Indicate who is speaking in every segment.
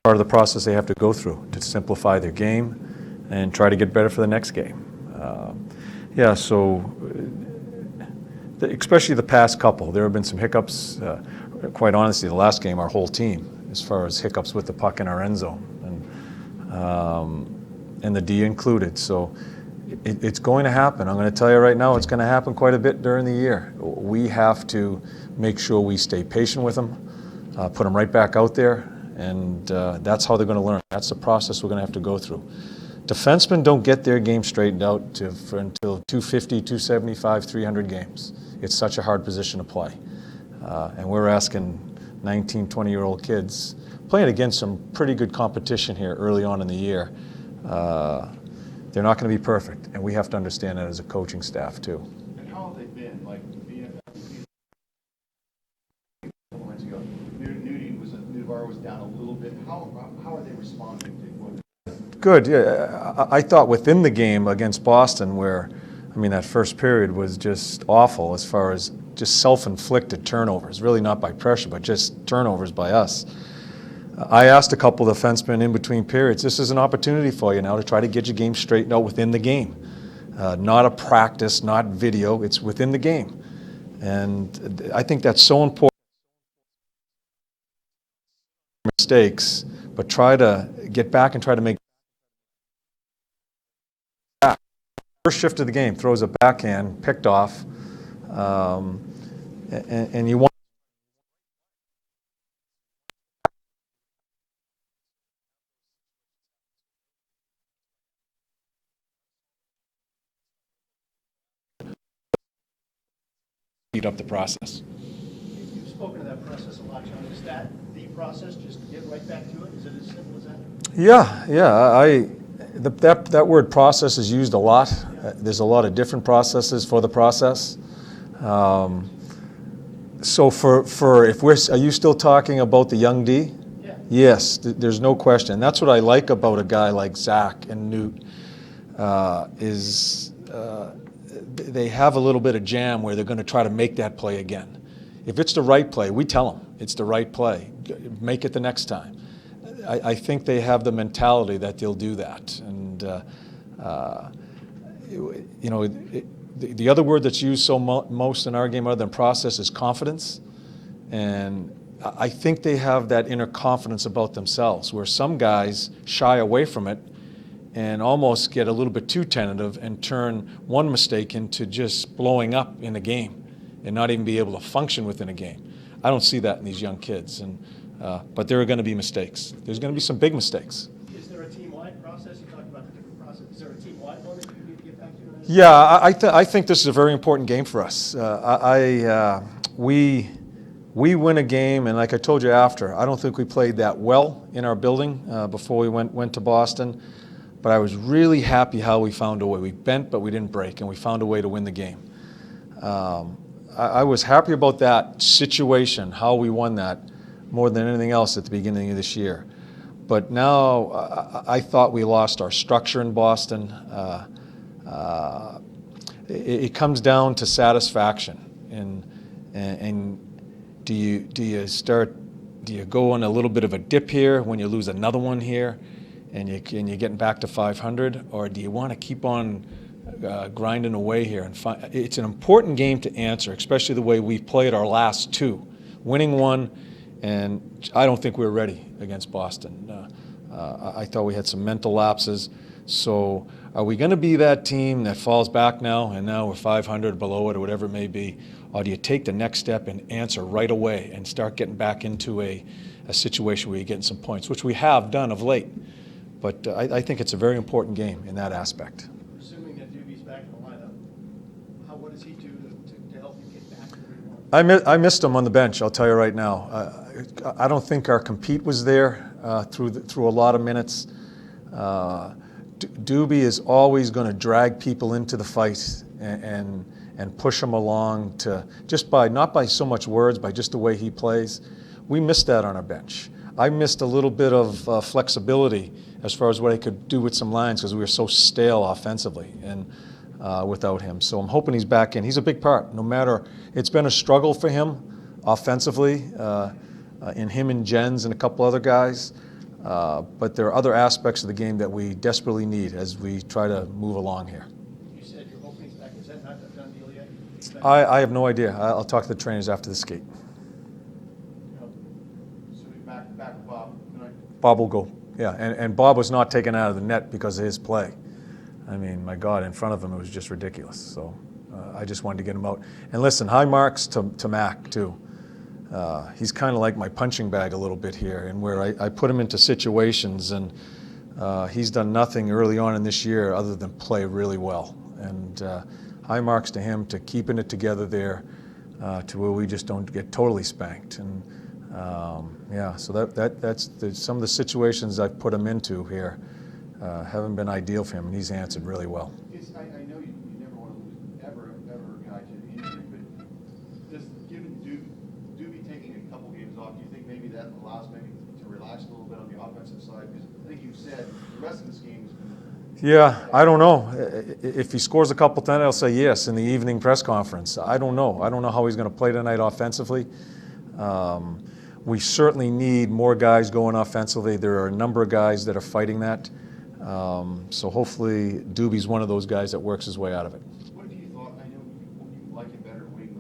Speaker 1: part of the process they have to go through to simplify their game and try to get better for the next game. Yeah, so especially the past couple, there have been some hiccups. Quite honestly, the last game, our whole team, as far as hiccups with the puck in our end zone, and the D included. So it's going to happen. I'm going to tell you right now, it's going to happen quite a bit during the year. We have to make sure we stay patient with them, put them right back out there, and that's how they're going to learn. That's the process we're going to have to go through. Defensemen don't get their game straightened out until 250, 275, 300 games. It's such a hard position to play. And we're asking 19, 20-year-old kids, playing against some pretty good competition here early on in the year. They're not going to be perfect, and we have to understand that as a coaching staff too.
Speaker 2: And how have they been? Like a couple months ago, Nudvar was down a little bit. How are they responding to what?
Speaker 1: Good. Yeah, I thought within the game against Boston, where that first period was just awful as far as just self-inflicted turnovers. Really not by pressure, but just turnovers by us. I asked a couple of defensemen in between periods, this is an opportunity for you now to try to get your game straightened out within the game. Not a practice, not video, it's within the game. And I think that's so important. Mistakes, but try to get back and try to make back. First shift of the game, throws a backhand, picked off, and you want speed up the process.
Speaker 2: You've spoken of that process a lot, John. Is that the process? Just get right back to it? Is it as simple as that?
Speaker 1: Yeah. That word process is used a lot. There's a lot of different processes for the process. So are you still talking about the young D?
Speaker 2: Yeah.
Speaker 1: Yes, there's no question. And that's what I like about a guy like Zach and Newt, they have a little bit of jam where they're going to try to make that play again. If it's the right play, we tell them it's the right play. Make it the next time. I think they have the mentality that they'll do that. And the other word that's used most in our game other than process is confidence. And I think they have that inner confidence about themselves, where some guys shy away from it and almost get a little bit too tentative and turn one mistake into just blowing up in a game and not even be able to function within a game. I don't see that in these young kids, but there are going to be mistakes. There's going to be some big mistakes.
Speaker 2: Is there a team-wide process? You talked about the different process. Is there a team-wide one that you need to get back to?
Speaker 1: Yeah, I think this is a very important game for us. We win a game, and like I told you after, I don't think we played that well in our building before we went to Boston. But I was really happy how we found a way. We bent, but we didn't break, and we found a way to win the game. I was happy about that situation, how we won that, more than anything else at the beginning of this year. But now I thought we lost our structure in Boston. It comes down to satisfaction, and do you go on a little bit of a dip here when you lose another one here, and you're getting back to 500, or do you want to keep on grinding away here? And it's an important game to answer, especially the way we've played our last two, winning one, and I don't think we were ready against Boston. I thought we had some mental lapses. So are we going to be that team that falls back now, and now we're 500 below it or whatever it may be, or do you take the next step and answer right away and start getting back into a situation where you're getting some points, which we have done of late? But I think it's a very important game in that aspect.
Speaker 2: Assuming that Doobie's back in the lineup, what does he do to help you get back to where you want?
Speaker 1: I missed him on the bench, I'll tell you right now. I don't think our compete was there through a lot of minutes. Doobie is always going to drag people into the fight and push them along to not by so much words, by just the way he plays. We missed that on our bench. I missed a little bit of flexibility as far as what I could do with some lines because we were so stale offensively and without him. So I'm hoping he's back in. He's a big part. No matter, it's been a struggle for him offensively, in him and Jens and a couple other guys. But there are other aspects of the game that we desperately need as we try to move along here.
Speaker 2: You said your opening's back. Is that not a done deal yet?
Speaker 1: I have no idea. I'll talk to the trainers after the skate.
Speaker 2: So we back with Bob tonight?
Speaker 1: Bob will go. Yeah, and Bob was not taken out of the net because of his play. I mean, my God, in front of him, it was just ridiculous. So I just wanted to get him out. And listen, high marks to Mac, too. He's kind of like my punching bag a little bit here, and where I put him into situations, and he's done nothing early on in this year other than play really well. And high marks to him to keeping it together there to where we just don't get totally spanked. And yeah, so that's some of the situations I've put him into here haven't been ideal for him, and he's answered really well.
Speaker 2: I know you never want to lose ever a guy to an injury, but does given Doobie taking a couple games off, do you think maybe that allows maybe to relax a little bit on the offensive side? Because I think you said the rest of this game has been.
Speaker 1: Yeah, I don't know. If he scores a couple tonight, I'll say yes in the evening press conference. I don't know. I don't know how he's going to play tonight offensively. We certainly need more guys going offensively. There are a number of guys that are fighting that. So hopefully Doobie's one of those guys that works his way out of it.
Speaker 2: What have you thought? I know you like him better wing,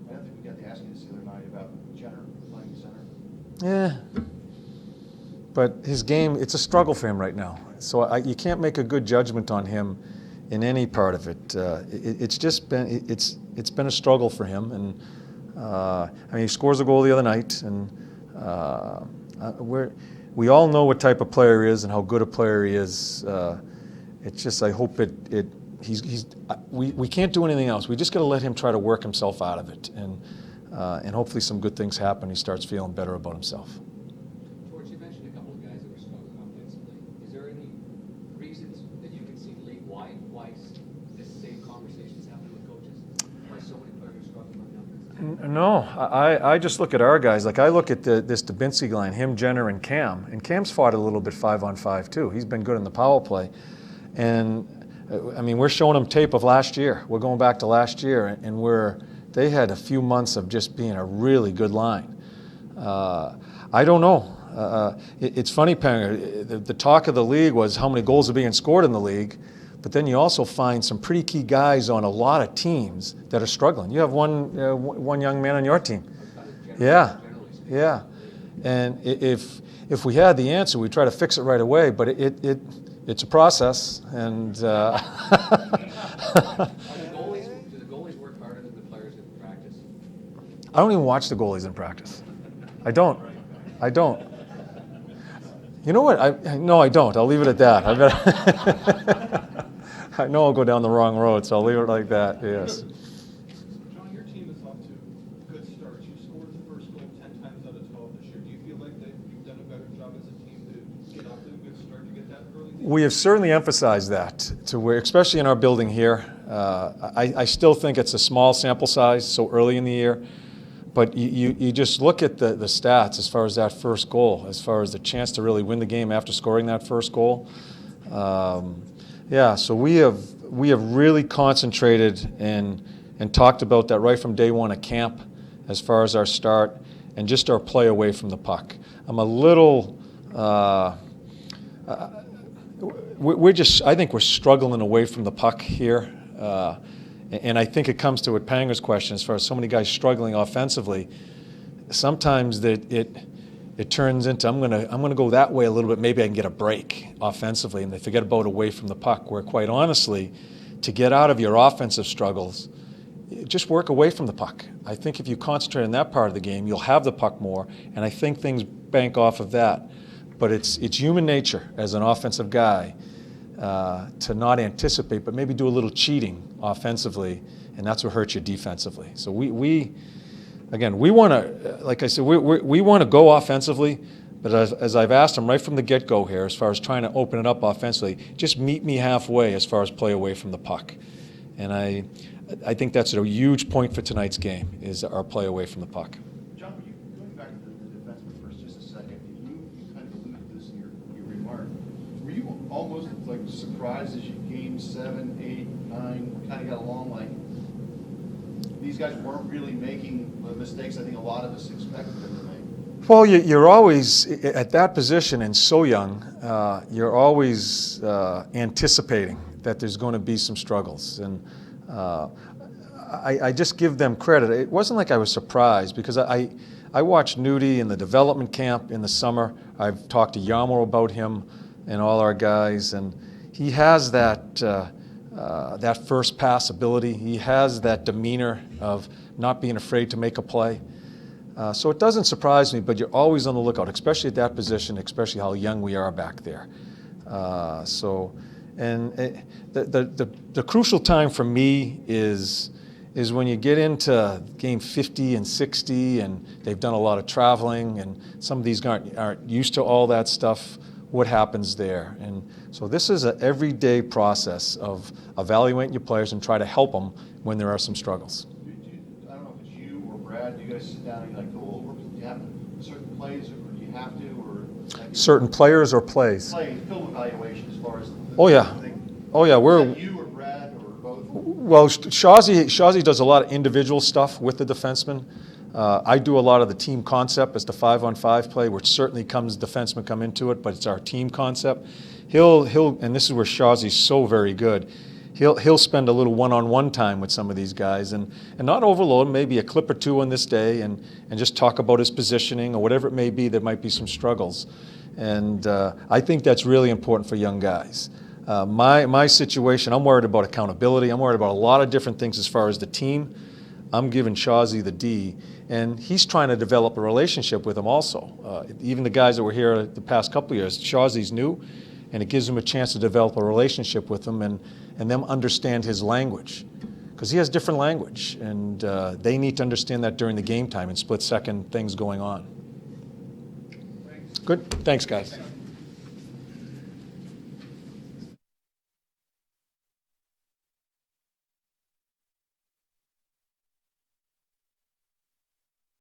Speaker 2: but I don't think we got to ask you this the other night about Jenner playing center.
Speaker 1: Yeah. But his game, it's a struggle for him right now. So you can't make a good judgment on him in any part of it. It's just been it's been a struggle for him, and I mean, he scores a goal the other night, and we all know what type of player he is and how good a player he is. It's just I hope we can't do anything else. We just got to let him try to work himself out of it, and hopefully some good things happen. He starts feeling better about himself.
Speaker 3: Torts, you mentioned a couple of guys that were struggling offensively. Is there any reasons that you can see late why this same conversation's happening with coaches? Why so many players are struggling on the offense?
Speaker 1: No, I just look at our guys. Like I look at this Dubinsky line, him, Jenner, and Cam. And Cam's fought a little bit 5-on-5 too. He's been good in the power play. And I mean, we're showing them tape of last year. We're going back to last year, and they had a few months of just being a really good line. I don't know. It's funny, Panger. The talk of the league was how many goals are being scored in the league. But then you also find some pretty key guys on a lot of teams that are struggling. You have one young man on your team. Yeah. And if we had the answer, we'd try to fix it right away. But it's a process. And
Speaker 3: Do the goalies work harder than the players in practice?
Speaker 1: I don't even watch the goalies in practice. I don't. You know what? No, I don't. I'll leave it at that. I know I'll go down the wrong road, so I'll leave it like that, yes.
Speaker 4: John, your team is off to good starts. You scored the first goal 10 times out of 12 this year. Do you feel like that you've done a better job as a team to get off to a good start to get that early lead?
Speaker 1: We have certainly emphasized that, especially in our building here. I still think it's a small sample size so early in the year, but you just look at the stats as far as that first goal, as far as the chance to really win the game after scoring that first goal. Yeah, so we have really concentrated and talked about that right from day one at camp as far as our start and just our play away from the puck. I'm a little, I think we're struggling away from the puck here. And I think it comes to what Panger's question as far as so many guys struggling offensively. Sometimes it turns into I'm gonna go that way a little bit. Maybe I can get a break offensively, and they forget about away from the puck. Where quite honestly, to get out of your offensive struggles, just work away from the puck. I think if you concentrate on that part of the game, you'll have the puck more, and I think things bank off of that. But it's human nature as an offensive guy to not anticipate, but maybe do a little cheating offensively, and that's what hurts you defensively. So we want to, like I said, we want to go offensively, but as I've asked them right from the get-go here, as far as trying to open it up offensively, just meet me halfway as far as play away from the puck. And I think that's a huge point for tonight's game, is our play away from the puck.
Speaker 2: John, going back to the defenseman for just a second, you kind of alluded to this in your remark. Were you almost like surprised as you game 7, 8, 9 kind of got along, like these guys weren't really making the mistakes I think a lot of us expected them to make?
Speaker 1: Well, you're always, at that position and so young, you're always anticipating that there's going to be some struggles. And I just give them credit. It wasn't like I was surprised, because I watched Nudie in the development camp in the summer. I've talked to Yarmo about him and all our guys, and he has that first pass ability. He has that demeanor of not being afraid to make a play. So it doesn't surprise me, but you're always on the lookout, especially at that position, especially how young we are back there. The crucial time for me is when you get into game 50 and 60, and they've done a lot of traveling, and some of these aren't used to all that stuff. What happens there? And so this is an everyday process of evaluating your players and try to help them when there are some struggles.
Speaker 2: I don't know if it's you or Brad, do you guys sit down and like go over, do you have certain plays, or do you have to, or? Like,
Speaker 1: Certain players or plays?
Speaker 2: film evaluation as far as.
Speaker 1: Oh, yeah. Oh, yeah,
Speaker 2: Is that you or Brad or both?
Speaker 1: Well, Shazi does a lot of individual stuff with the defensemen. I do a lot of the team concept as the 5-on-5 play, which certainly defensemen come into it, but it's our team concept. He'll and this is where Shazi's so very good. He'll spend a little one-on-one time with some of these guys and not overload, maybe a clip or two on this day, and just talk about his positioning or whatever it may be. There might be some struggles, and I think that's really important for young guys. My situation, I'm worried about accountability. I'm worried about a lot of different things as far as the team. I'm giving Shazi the D, and he's trying to develop a relationship with him also. Even the guys that were here the past couple of years, Shazi's new, and it gives him a chance to develop a relationship with them and them understand his language, because he has different language, and they need to understand that during the game time and split-second things going on. Good. Thanks, guys.